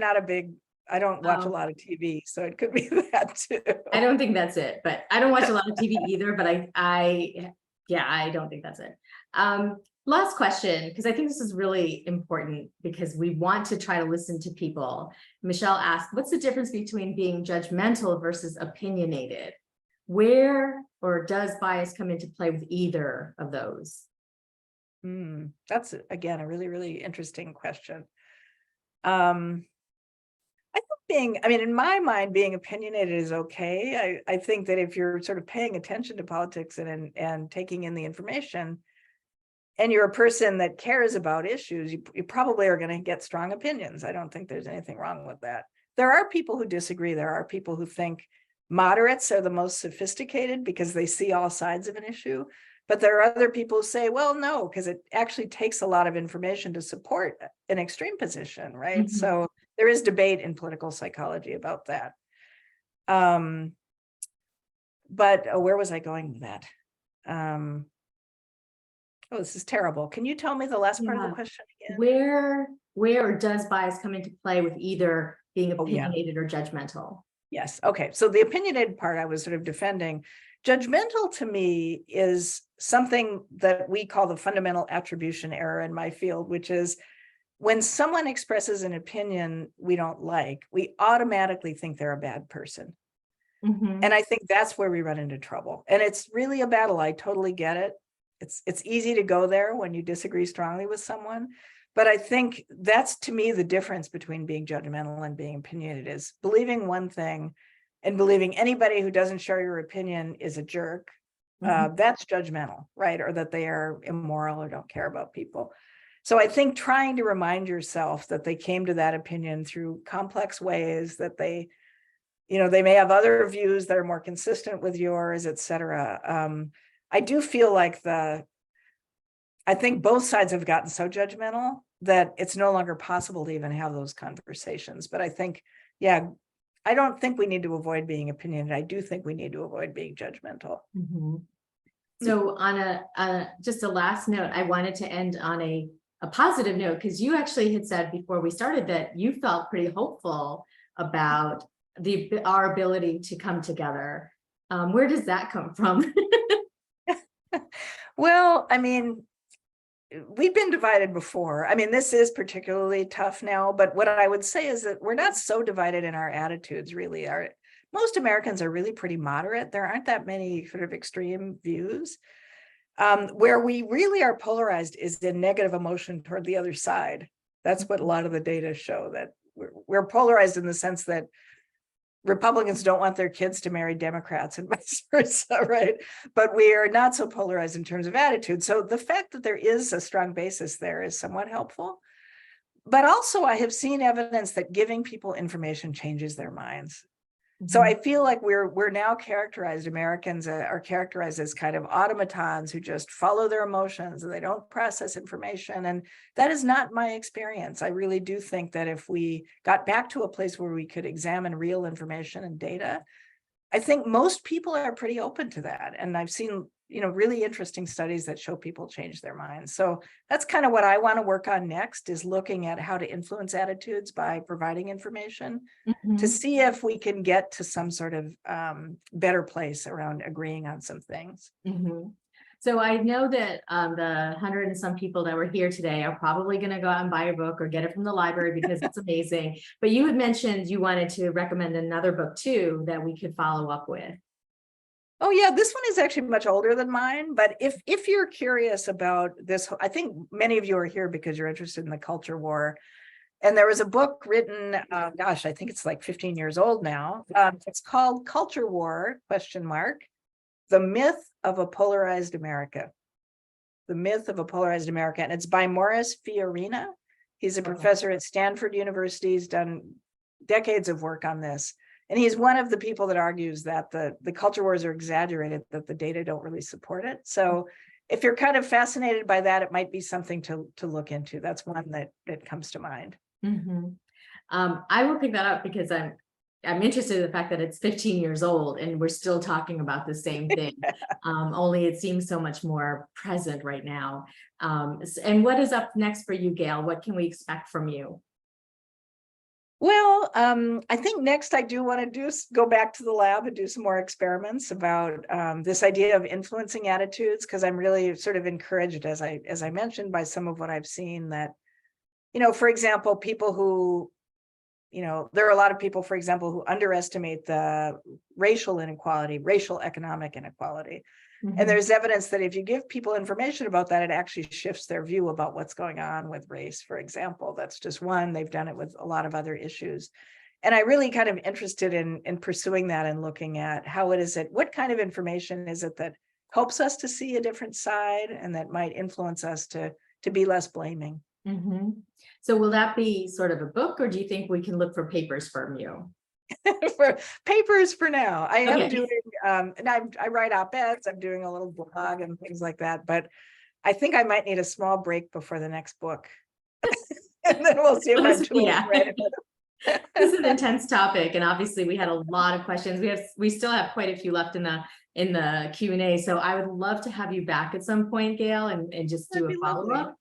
don't watch a lot of TV, so it could be that too. I don't think that's it, but I don't watch a lot of TV either, but I don't think that's it. Last question, because I think this is really important because we want to try to listen to people. Michelle asked, what's the difference between being judgmental versus opinionated? Where or does bias come into play with either of those? That's, again, a really, really interesting question. In my mind, being opinionated is okay. I think that if you're sort of paying attention to politics and taking in the information, and you're a person that cares about issues, you probably are going to get strong opinions. I don't think there's anything wrong with that. There are people who disagree. There are people who think moderates are the most sophisticated because they see all sides of an issue. But there are other people who say, well, no, because it actually takes a lot of information to support an extreme position, right? So there is debate in political psychology about that. But where was I going with that? Oh, this is terrible. Can you tell me the last part of the question again? Where does bias come into play with either being opinionated or judgmental? Yes. Okay. So the opinionated part I was sort of defending. Judgmental to me is something that we call the fundamental attribution error in my field, which is when someone expresses an opinion we don't like, we automatically think they're a bad person. Mhm. And I think that's where we run into trouble. And it's really a battle. I totally get it. It's easy to go there when you disagree strongly with someone. But I think that's, to me, the difference between being judgmental and being opinionated is believing one thing and believing anybody who doesn't share your opinion is a jerk. Mhm. That's judgmental, right? Or that they are immoral or don't care about people. So I think trying to remind yourself that they came to that opinion through complex ways, that they may have other views that are more consistent with yours, et cetera. I do feel like I think both sides have gotten so judgmental that it's no longer possible to even have those conversations. But I think, yeah, I don't think we need to avoid being opinionated. I do think we need to avoid being judgmental. Mhm. So on just a last note, I wanted to end on a positive note, because you actually had said before we started that you felt pretty hopeful about our ability to come together. Where does that come from? Well, I mean, we've been divided before. I mean, this is particularly tough now, but what I would say is that we're not so divided in our attitudes, really. Most Americans are really pretty moderate. There aren't that many sort of extreme views. Where we really are polarized is in negative emotion toward the other side. That's what a lot of the data show, that we're polarized in the sense that Republicans don't want their kids to marry Democrats and vice versa, right? But we are not so polarized in terms of attitude. So the fact that there is a strong basis there is somewhat helpful. But also I have seen evidence that giving people information changes their minds. So I feel like we're now characterized, Americans are characterized as kind of automatons who just follow their emotions and they don't process information. And that is not my experience. I really do think that if we got back to a place where we could examine real information and data, I think most people are pretty open to that. And I've seen, really interesting studies that show people change their minds. So that's kind of what I want to work on next, is looking at how to influence attitudes by providing information to see if we can get to some sort of better place around agreeing on some things. So I know that the 100 and some people that were here today are probably going to go out and buy a book or get it from the library because it's amazing. But you had mentioned you wanted to recommend another book too that we could follow up with. Oh yeah, this one is actually much older than mine, but if you're curious about this, I think many of you are here because you're interested in the culture war. And there was a book written, I think it's like 15 years old now. It's called Culture War, ? The Myth of a Polarized America. The Myth of a Polarized America. And it's by Morris Fiorina. He's a professor at Stanford University. He's done decades of work on this. And he's one of the people that argues that the culture wars are exaggerated, that the data don't really support it. So if you're kind of fascinated by that, it might be something to look into. That's one that comes to mind. I will pick that up because I'm interested in the fact that it's 15 years old and we're still talking about the same thing. Only it seems so much more present right now. And what is up next for you, Gail? What can we expect from you? Well, I think next I do want to go back to the lab and do some more experiments about this idea of influencing attitudes, because I'm really sort of encouraged, as I mentioned, by some of what I've seen that, for example, people who, there are a lot of people, for example, who underestimate the racial inequality, racial economic inequality. And there's evidence that if you give people information about that, it actually shifts their view about what's going on with race, for example. That's just one. They've done it with a lot of other issues. And I really kind of interested in pursuing that and looking at how it is that, what kind of information is it that helps us to see a different side and that might influence us to be less blaming. So will that be sort of a book, or do you think we can look for papers from you? For papers for now. I am doing, and I write op-eds, I'm doing a little blog and things like that, but I think I might need a small break before the next book. And then we'll see if I'm doing right. This is an intense topic, and obviously we had a lot of questions. We still have quite a few left in the Q&A, so I would love to have you back at some point, Gail, and just do a follow-up.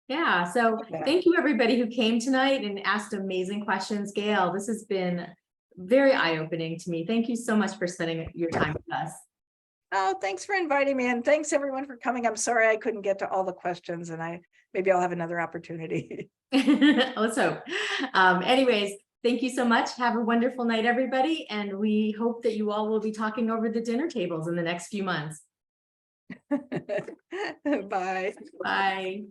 Yeah, so thank you everybody who came tonight and asked amazing questions. Gail, this has been very eye-opening to me. Thank you so much for spending your time with us. Oh, thanks for inviting me, and thanks everyone for coming. I'm sorry I couldn't get to all the questions, and maybe I'll have another opportunity. Let's hope. Anyways, thank you so much. Have a wonderful night, everybody. And we hope that you all will be talking over the dinner tables in the next few months. Bye. Bye.